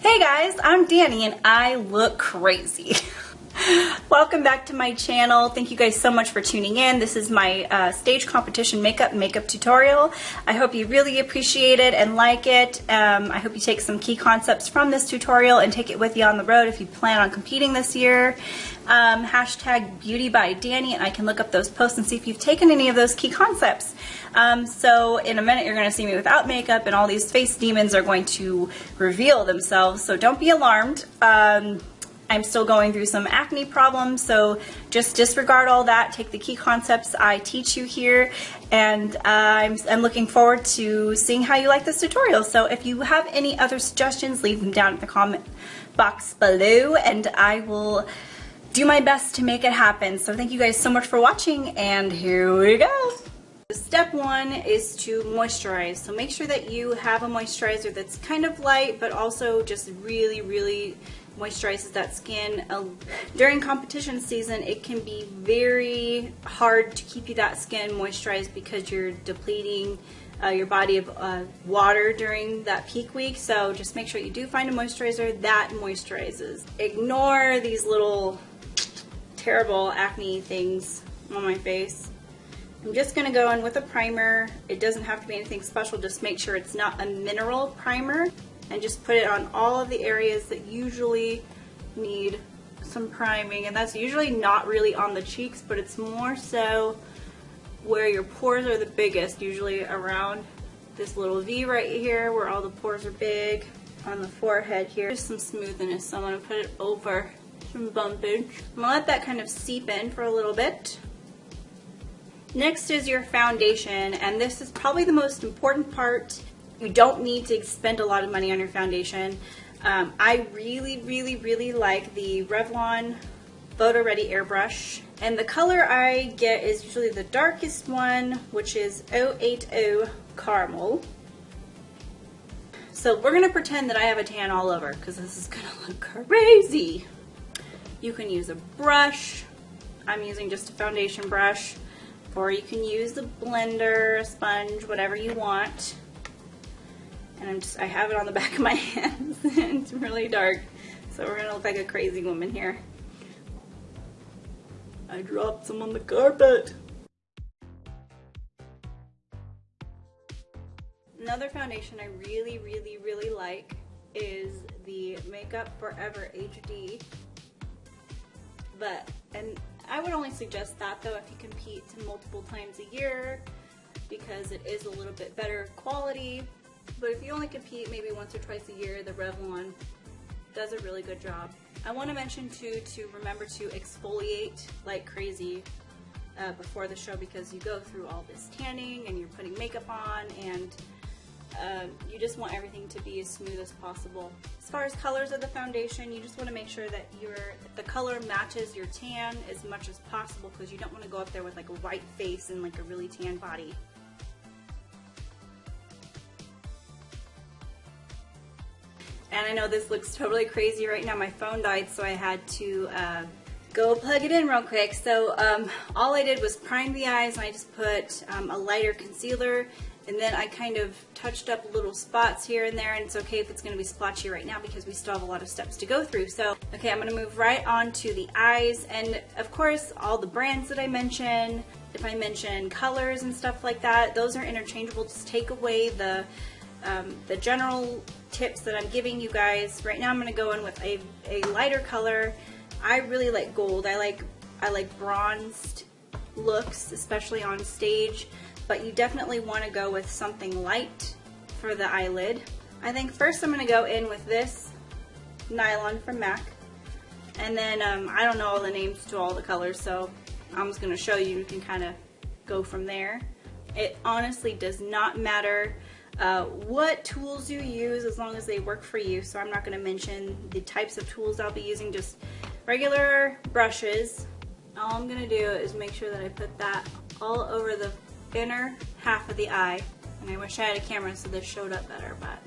Hey guys, I'm Dani and I look crazy. Welcome back to my channel. Thank you guys so much for tuning in. This is my stage competition makeup tutorial. I hope you really appreciate it and like it. I hope you take some key concepts from this tutorial and take it with you on the road if you plan on competing this year. Hashtag beauty by Dani, and I can look up those posts and see if you've taken any of those key concepts. So in a minute you're going to see me without makeup and all these face demons are going to reveal themselves, so don't be alarmed. I'm still going through some acne problems, so just disregard all that. Take the key concepts I teach you here, and I'm looking forward to seeing how you like this tutorial. So if you have any other suggestions, leave them down in the comment box below, and I will do my best to make it happen. So thank you guys so much for watching, and here we go. Step one is to moisturize. So make sure that you have a moisturizer that's kind of light, but also just really moisturizes that skin. During competition season, it can be very hard to keep that skin moisturized because you're depleting your body of water during that peak week. So just make sure you do find a moisturizer that moisturizes. Ignore these little terrible acne things on my face. I'm just going to go in with a primer. It doesn't have to be anything special, just make sure it's not a mineral primer, and just put it on all of the areas that usually need some priming, and that's usually not really on the cheeks, but it's more so where your pores are the biggest, usually around this little V right here where all the pores are big, on the forehead here. There's some smoothness, so I'm going to put it over some bumpage. I'm going to let that kind of seep in for a little bit. Next is your foundation, and this is probably the most important part. You don't need to spend a lot of money on your foundation. I really like the Revlon Photo Ready Airbrush, and the color I get is usually the darkest one, which is 080 Caramel. So we're going to pretend that I have a tan all over because this is going to look crazy. You can use a brush. I'm using just a foundation brush. Or you can use a blender, a sponge, whatever you want. And I have it on the back of my hands. It's really dark, so we're gonna look like a crazy woman here. I dropped some on the carpet. Another foundation I really like is the Makeup Forever HD. And I would only suggest that though if you compete multiple times a year, because it is a little bit better quality. But if you only compete maybe once or twice a year, the Revlon does a really good job. I want to mention too to remember to exfoliate like crazy before the show, because you go through all this tanning and you're putting makeup on, and you just want everything to be as smooth as possible. As far as colors of the foundation, you just want to make sure that the color matches your tan as much as possible, because you don't want to go up there with like a white face and like a really tan body. And I know this looks totally crazy right now. My phone died, so I had to go plug it in real quick. So all I did was prime the eyes, and I just put a lighter concealer. And then I kind of touched up little spots here and there, and it's okay if it's going to be splotchy right now because we still have a lot of steps to go through. So, okay, I'm going to move right on to the eyes, and of course, all the brands that I mention, if I mention colors and stuff like that, those are interchangeable. Just take away the general tips that I'm giving you guys. Right now I'm going to go in with a lighter color. I really like gold. I like bronzed looks, especially on stage. But you definitely want to go with something light for the eyelid. I think first I'm going to go in with this nylon from MAC, and then I don't know all the names to all the colors, so I'm just going to show you. You can kind of go from there. It honestly does not matter what tools you use as long as they work for you, so I'm not going to mention the types of tools I'll be using, just regular brushes. All I'm going to do is make sure that I put that all over the inner half of the eye, and I wish I had a camera so this showed up better, but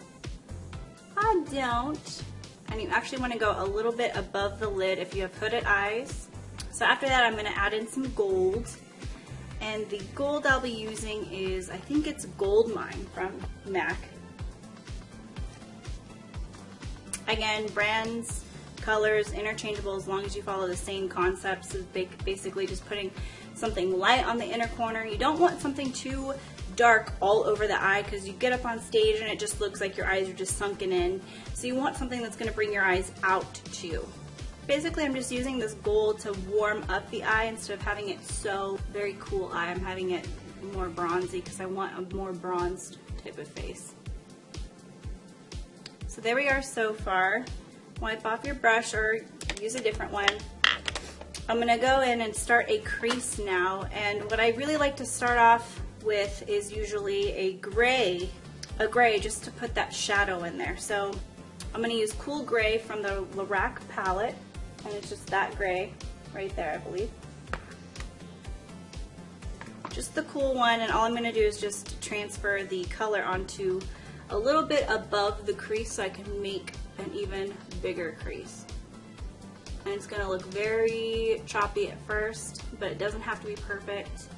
I don't. And you actually want to go a little bit above the lid if you have hooded eyes. So after that I'm going to add in some gold, and the gold I'll be using is, I think it's Gold Mine from MAC. Again, brands, colors, interchangeable as long as you follow the same concepts. Is basically just putting something light on the inner corner. You don't want something too dark all over the eye because you get up on stage and it just looks like your eyes are just sunken in. So you want something that's going to bring your eyes out too. Basically, I'm just using this gold to warm up the eye instead of having it so very cool eye. I'm having it more bronzy because I want a more bronzed type of face. So there we are so far. Wipe off your brush or use a different one. I'm going to go in and start a crease now, and what I really like to start off with is usually a gray just to put that shadow in there. So I'm going to use Cool Gray from the Lorac palette, and it's just that gray right there, I believe. Just the cool one, and all I'm going to do is just transfer the color onto a little bit above the crease so I can make an even bigger crease. And it's going to look very choppy at first, but it doesn't have to be perfect.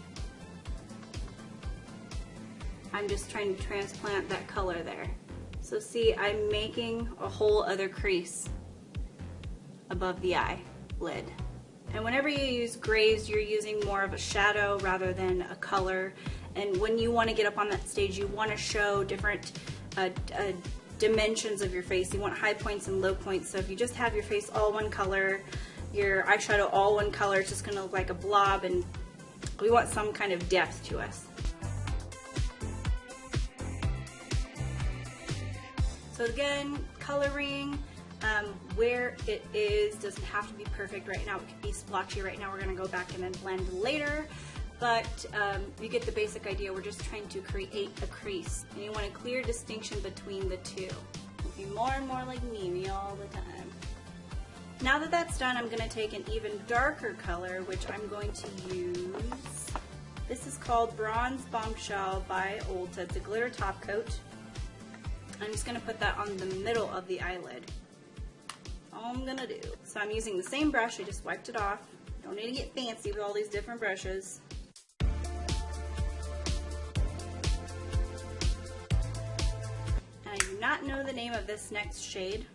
I'm just trying to transplant that color there. So see, I'm making a whole other crease above the eye lid. And whenever you use grays, you're using more of a shadow rather than a color. And when you want to get up on that stage, you want to show different dimensions of your face. You want high points and low points. So if you just have your face all one color, your eyeshadow all one color, it's just going to look like a blob, and we want some kind of depth to us. So again, coloring where it is doesn't have to be perfect right now. It could be splotchy right now. We're going to go back and then blend later. But you get the basic idea. We're just trying to create a crease. And you want a clear distinction between the two. Be more and more like me all the time. Now that that's done, I'm going to take an even darker color, which I'm going to use. This is called Bronze Bombshell by Ulta. It's a glitter top coat. I'm just going to put that on the middle of the eyelid. That's all I'm going to do. So I'm using the same brush. I just wiped it off. Don't need to get fancy with all these different brushes. I do not know the name of this next shade,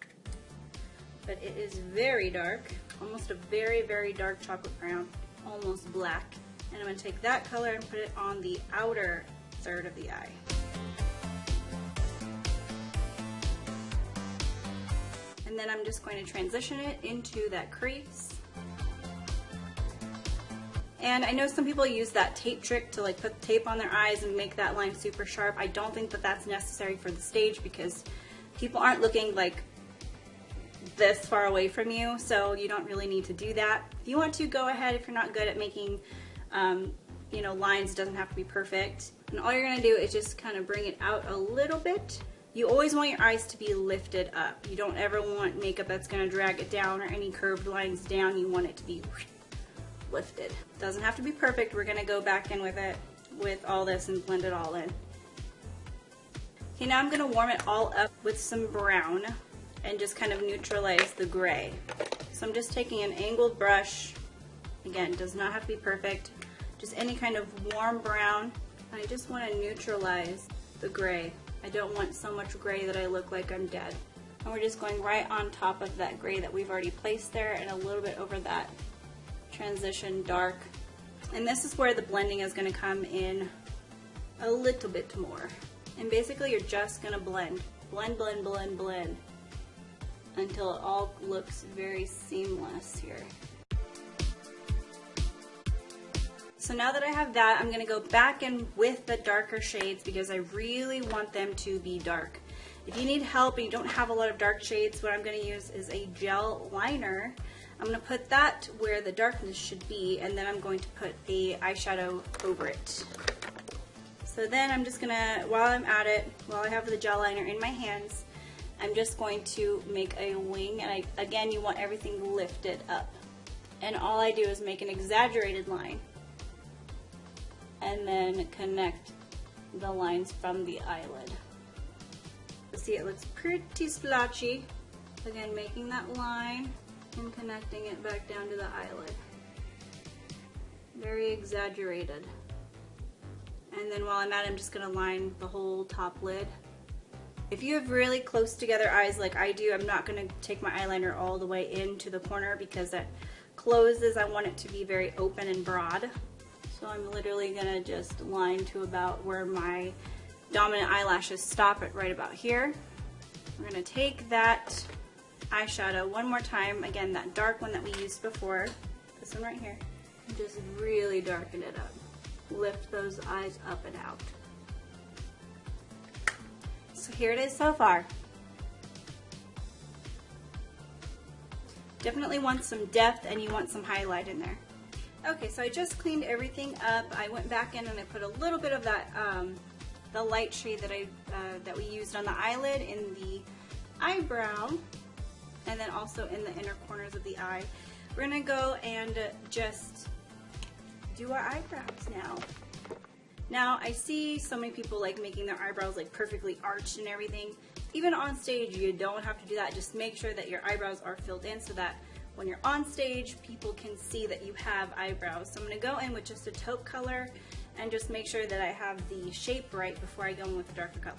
but it is very dark, almost a very, very dark chocolate brown, almost black. And I'm going to take that color and put it on the outer third of the eye. And then I'm just going to transition it into that crease. And I know some people use that tape trick to like put tape on their eyes and make that line super sharp. I don't think that that's necessary for the stage because people aren't looking like this far away from you, so you don't really need to do that. If you want to, go ahead. If you're not good at making lines, it doesn't have to be perfect. And all you're gonna do is just kind of bring it out a little bit. You always want your eyes to be lifted up. You don't ever want makeup that's gonna drag it down or any curved lines down. You want it to be lifted. Doesn't have to be perfect. We're gonna go back in with it with all this and blend it all in. Okay, now I'm gonna warm it all up with some brown and just kind of neutralize the gray. So I'm just taking an angled brush. Again, does not have to be perfect. Just any kind of warm brown. And I just want to neutralize the gray. I don't want so much gray that I look like I'm dead. And we're just going right on top of that gray that we've already placed there and a little bit over that transition dark. And this is where the blending is going to come in a little bit more. And basically you're just going to blend, blend, blend, blend, blend until it all looks very seamless here. So now that I have that, I'm going to go back in with the darker shades because I really want them to be dark. If you need help and you don't have a lot of dark shades, what I'm going to use is a gel liner. I'm going to put that where the darkness should be, and then I'm going to put a eyeshadow over it. So then I'm just going to, while I'm at it, while I have the gel liner in my hands, I'm just going to make a wing, and again, you want everything lifted up. And all I do is make an exaggerated line and then connect the lines from the eyelid. See, it looks pretty splotchy. Again, making that line and connecting it back down to the eyelid. Very exaggerated. And then while I'm at it, I'm just gonna line the whole top lid If you have really close together eyes like I do, I'm not going to take my eyeliner all the way into the corner because that closes. I want it to be very open and broad. So I'm literally going to just line to about where my dominant eyelashes stop at, right about here. We're going to take that eyeshadow one more time, again that dark one that we used before, this one right here, and just really darken it up. Lift those eyes up and out. So here it is so far. Definitely want some depth and you want some highlight in there. Okay, so I just cleaned everything up. I went back in and I put a little bit of that the light shade that we used on the eyelid in the eyebrow, and then also in the inner corners of the eye. We're gonna go and just do our eyebrows now. Now, I see so many people like making their eyebrows like perfectly arched and everything. Even on stage, you don't have to do that. Just make sure that your eyebrows are filled in so that when you're on stage, people can see that you have eyebrows. So I'm gonna go in with just a taupe color and just make sure that I have the shape right before I go in with a darker color.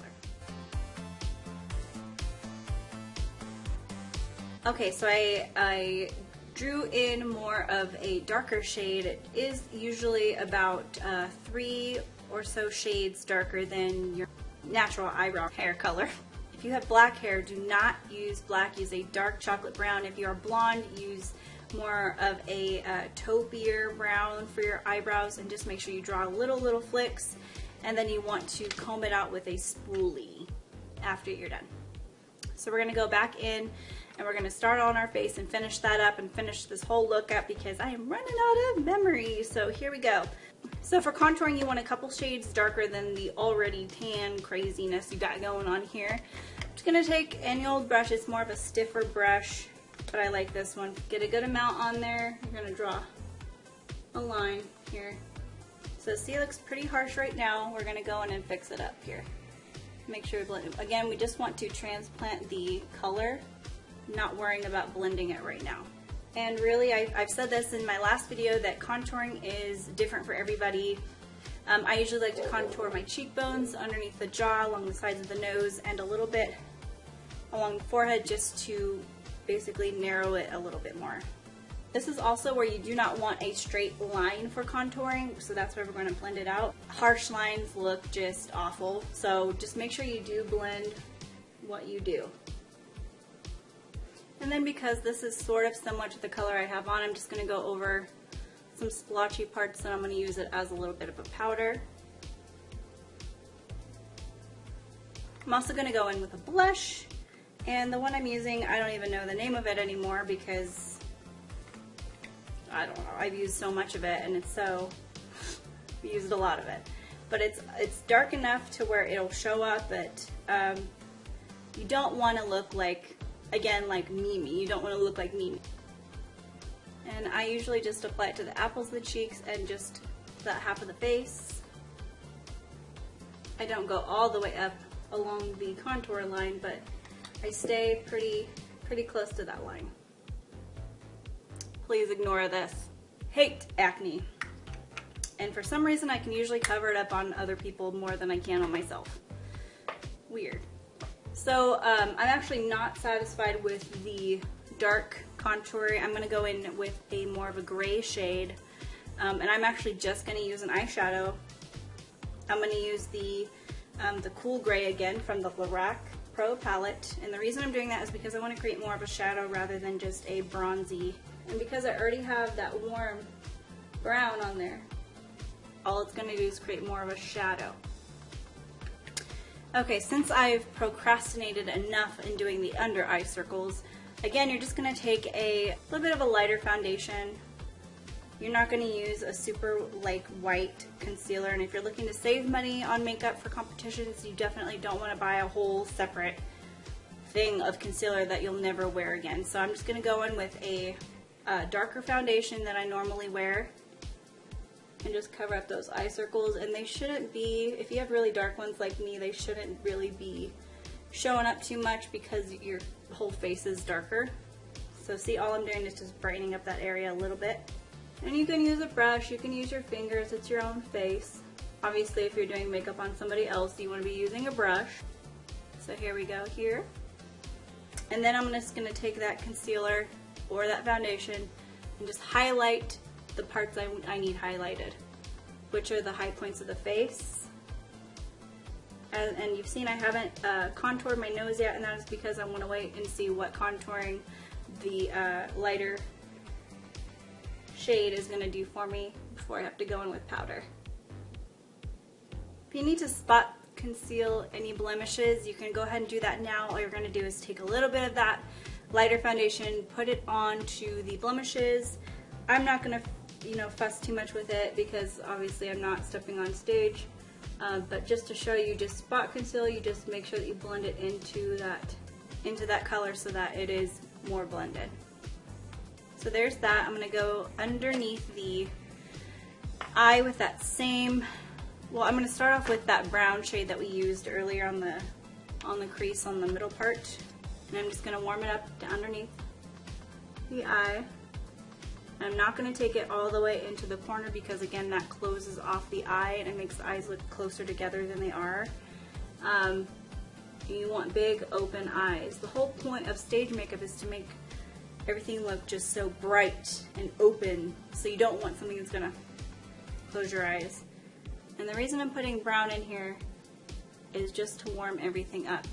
Okay, so I drew in more of a darker shade. It is usually about 3 or so shades darker than your natural eyebrow hair color. If you have black hair, do not use black, use a dark chocolate brown. If you are blonde, use more of a taupier brown for your eyebrows, and just make sure you draw little flicks, and then you want to comb it out with a spoolie after you're done. So we're gonna go back in and we're gonna start on our face and finish that up and finish this whole look up because I am running out of memory. So here we go. So for contouring, you want a couple shades darker than the already tan craziness you got going on here. I'm just gonna take any old brush. It's more of a stiffer brush, but I like this one. Get a good amount on there. You're gonna draw a line here. So see, it looks pretty harsh right now. We're gonna go in and fix it up here. Make sure we blend it. Again, we just want to transplant the color, not worrying about blending it right now. And really, I've said this in my last video that contouring is different for everybody. I usually like to contour my cheekbones, underneath the jaw, along the sides of the nose, and a little bit along the forehead just to basically narrow it a little bit more. This is also where you do not want a straight line for contouring, so that's where we're going to blend it out. Harsh lines look just awful, so just make sure you do blend what you do. And then because this is sort of similar to the color I have on, I'm just going to go over some splotchy parts and I'm going to use it as a little bit of a powder. I'm also going to go in with a blush, and the one I'm using, I don't even know the name of it anymore because I don't know, I've used so much of it and it's so, I've used a lot of it. But it's dark enough to where it'll show up, but you don't want to look like, again, like Mimi. You don't want to look like Mimi. And I usually just apply it to the apples of the cheeks and just that half of the face. I don't go all the way up along the contour line, but I stay pretty close to that line. Please ignore this. Hate acne. And for some reason I can usually cover it up on other people more than I can on myself. Weird. So I'm actually not satisfied with the dark contouring. I'm going to go in with a more of a gray shade, and I'm actually just going to use an eyeshadow. I'm going to use the cool gray again from the Lorac Pro palette, and the reason I'm doing that is because I want to create more of a shadow rather than just a bronzy, and because I already have that warm brown on there, all it's going to do is create more of a shadow. Okay, since I've procrastinated enough in doing the under eye circles, again, you're just going to take a little bit of a lighter foundation. You're not going to use a super like white concealer, and if you're looking to save money on makeup for competitions, you definitely don't want to buy a whole separate thing of concealer that you'll never wear again. So I'm just going to go in with a darker foundation that I normally wear and just cover up those eye circles, and they shouldn't be, if you have really dark ones like me, they shouldn't really be showing up too much because your whole face is darker. So see, all I'm doing is just brightening up that area a little bit. And you can use a brush, you can use your fingers, it's your own face. Obviously if you're doing makeup on somebody else, you want to be using a brush. So here we go here. And then I'm just going to take that concealer or that foundation and just highlight the parts I need highlighted, which are the high points of the face. And you've seen I haven't contoured my nose yet, and that is because I want to wait and see what contouring the lighter shade is going to do for me before I have to go in with powder. If you need to spot conceal any blemishes, you can go ahead and do that now. All you're going to do is take a little bit of that lighter foundation, put it onto the blemishes. I'm not going to fuss too much with it because obviously I'm not stepping on stage, but just to show you, just spot conceal, you just make sure that you blend it into that color so that it is more blended. So there's that. I'm going to go underneath the eye with that same, well, I'm going to start off with that brown shade that we used earlier on the crease on the middle part, and I'm just going to warm it up to underneath the eye. I'm not going to take it all the way into the corner because again that closes off the eye and it makes the eyes look closer together than they are. You want big open eyes. The whole point of stage makeup is to make everything look just so bright and open, so you don't want something that's going to close your eyes. And the reason I'm putting brown in here is just to warm everything up.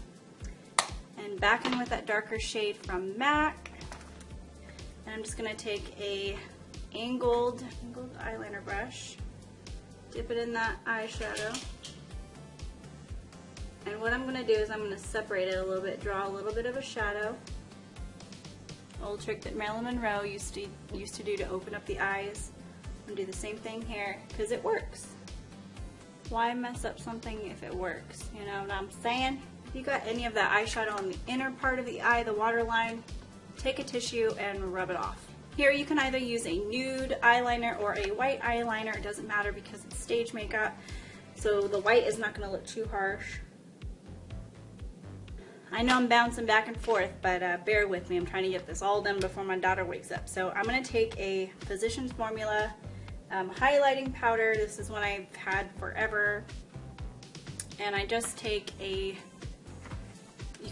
And back in with that darker shade from MAC. And I'm just going to take a angled eyeliner brush, dip it in that eyeshadow. And what I'm going to do is I'm going to separate it a little bit, draw a little bit of a shadow. Old trick that Marilyn Monroe used to do to open up the eyes. I'm going to do the same thing here because it works. Why mess up something if it works? You know what I'm saying? If you got any of that eyeshadow on the inner part of the eye, the waterline, take a tissue and rub it off. Here you can either use a nude eyeliner or a white eyeliner. It doesn't matter because it's stage makeup, so the white is not going to look too harsh. I know I'm bouncing back and forth, but bear with me. I'm trying to get this all done before my daughter wakes up. So I'm going to take a Physicians Formula highlighting powder. This is one I've had forever. And I just take you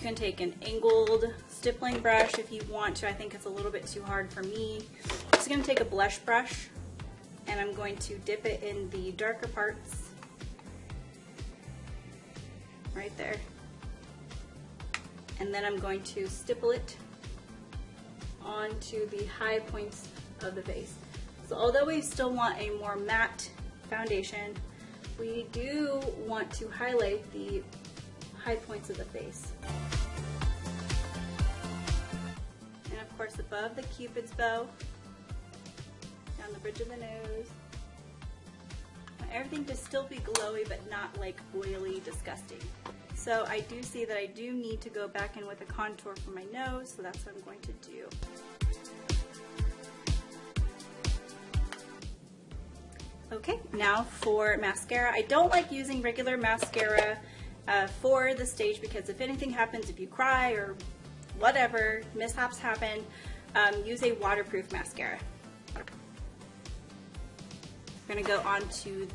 can take an angled stippling brush if you want to. I think it's a little bit too hard for me. I'm just going to take a blush brush and I'm going to dip it in the darker parts right there. And then I'm going to stipple it onto the high points of the face. So although we still want a more matte foundation, we do want to highlight the high points of the face. And of course above the Cupid's bow, down the bridge of the nose. Everything to still be glowy but not like oily, disgusting. So I do see that I do need to go back in with a contour for my nose, so that's what I'm going to do. Okay, now for mascara. I don't like using regular mascara for the stage because if anything happens, if you cry or whatever, mishaps happen, use a waterproof mascara. We're going to go on to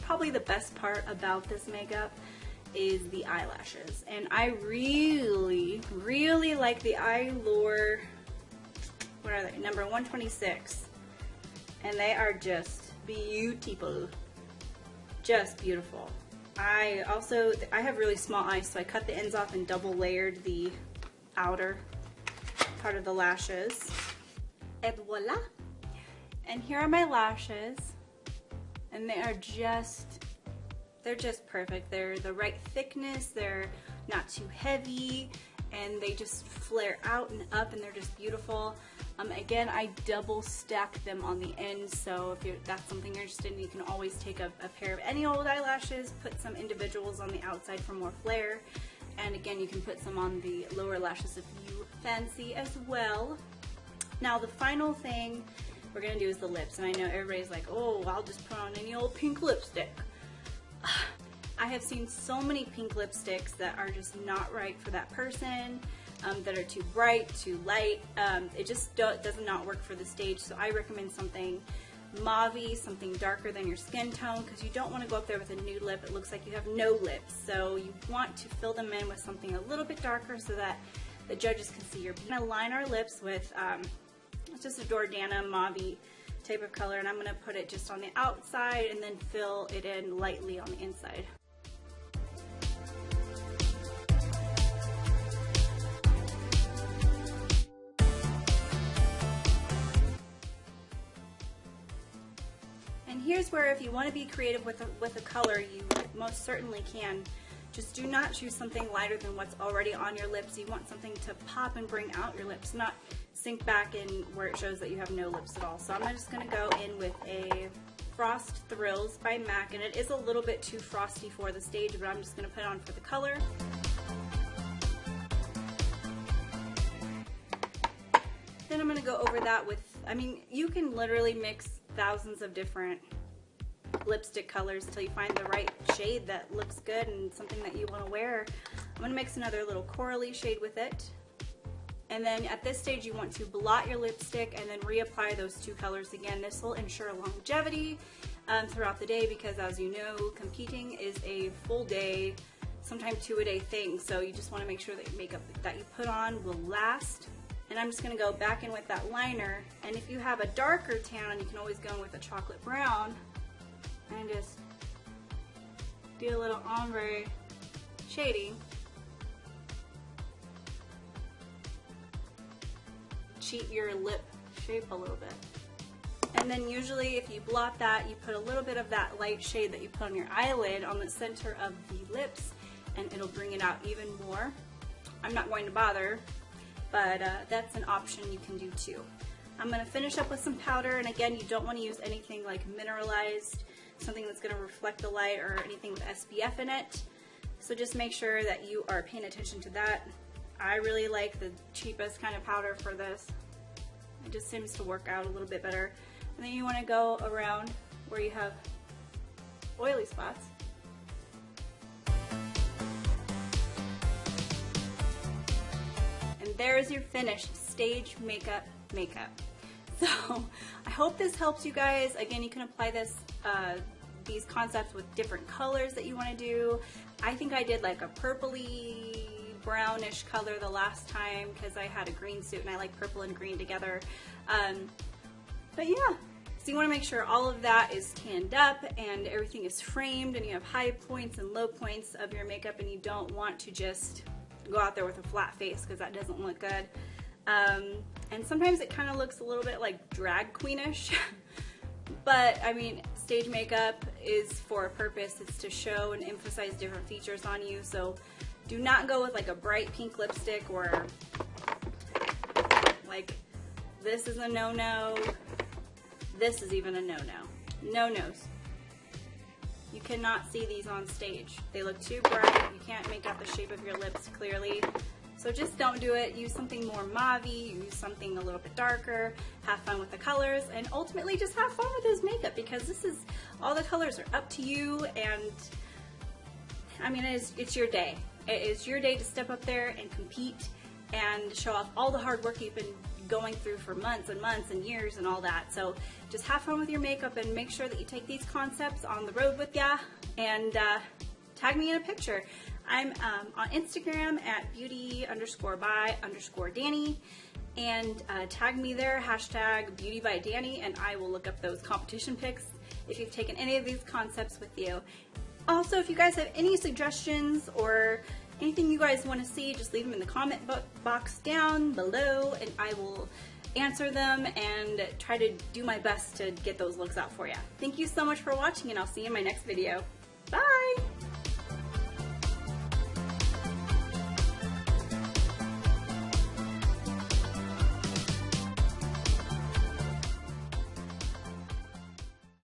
probably the best part about this makeup is the eyelashes. And I really, really like the Youre, what are they, number 126. And they are just beautiful. Just beautiful. I have really small eyes, so I cut the ends off and double layered the outer part of the lashes. Et voila! And here are my lashes. And they're just perfect. They're the right thickness, they're not too heavy, and they just flare out and up, and they're just beautiful. Again, I double stack them on the end, so if that's something you're interested in, you can always take a pair of any old eyelashes, put some individuals on the outside for more flare, and again, you can put some on the lower lashes if you fancy as well. Now, the final thing we're going to do is the lips, and I know everybody's like, oh, I'll just put on any old pink lipstick. I have seen so many pink lipsticks that are just not right for that person, that are too bright, too light. It just does not work for the stage, so I recommend something mauve-y, something darker than your skin tone, because you don't want to go up there with a nude lip. It looks like you have no lips. So you want to fill them in with something a little bit darker so that the judges can see your beauty. I'm going to line our lips with it's just a Jordana mauve type of color, and I'm going to put it just on the outside and then fill it in lightly on the inside. And here's where, if you want to be creative with a color, you most certainly can. Just do not choose something lighter than what's already on your lips. You want something to pop and bring out your lips, not sink back in where it shows that you have no lips at all. So I'm just going to go in with a Frost Thrills by MAC, and it is a little bit too frosty for the stage, but I'm just going to put it on for the color. Then I'm going to go over that with, I mean, you can literally mix thousands of different lipstick colors until you find the right shade that looks good and something that you want to wear. I'm going to mix another little corally shade with it. And then at this stage you want to blot your lipstick and then reapply those two colors again. This will ensure longevity throughout the day, because as you know, competing is a full day, sometimes 2-a-day thing. So you just want to make sure that your makeup that you put on will last. And I'm just going to go back in with that liner. And if you have a darker tan, you can always go in with a chocolate brown and just do a little ombre shading. Cheat your lip shape a little bit. And then usually if you blot that, you put a little bit of that light shade that you put on your eyelid on the center of the lips, and it'll bring it out even more. I'm not going to bother, but that's an option you can do too. I'm going to finish up with some powder, and again, you don't want to use anything like mineralized, something that's going to reflect the light, or anything with SPF in it. So just make sure that you are paying attention to that. I really like the cheapest kind of powder for this. It just seems to work out a little bit better. And then you want to go around where you have oily spots. And there's your finished stage makeup. So I hope this helps you guys. Again, you can apply this these concepts with different colors that you want to do. I think I did like a purpley brownish color the last time because I had a green suit and I like purple and green together. But yeah, so you want to make sure all of that is tanned up and everything is framed, and you have high points and low points of your makeup, and you don't want to just go out there with a flat face because that doesn't look good. And sometimes it kind of looks a little bit like drag queenish. But I mean, stage makeup is for a purpose. It's to show and emphasize different features on you. So do not go with like a bright pink lipstick, or like this is a no-no. This is even a no-no. No-nos. You cannot see these on stage. They look too bright. You can't make out the shape of your lips clearly. So just don't do it. Use something more mauve-y, use something a little bit darker, have fun with the colors, and ultimately just have fun with this makeup, because this is, all the colors are up to you, and I mean, it's your day. It is your day to step up there and compete and show off all the hard work you've been going through for months and months and years and all that. So just have fun with your makeup and make sure that you take these concepts on the road with ya, and tag me in a picture. I'm on Instagram at beauty_by_Dani, and tag me there, hashtag beautybydani, and I will look up those competition pics if you've taken any of these concepts with you. Also, if you guys have any suggestions or anything you guys want to see, just leave them in the comment box down below, and I will answer them and try to do my best to get those looks out for you. Thank you so much for watching, and I'll see you in my next video. Bye!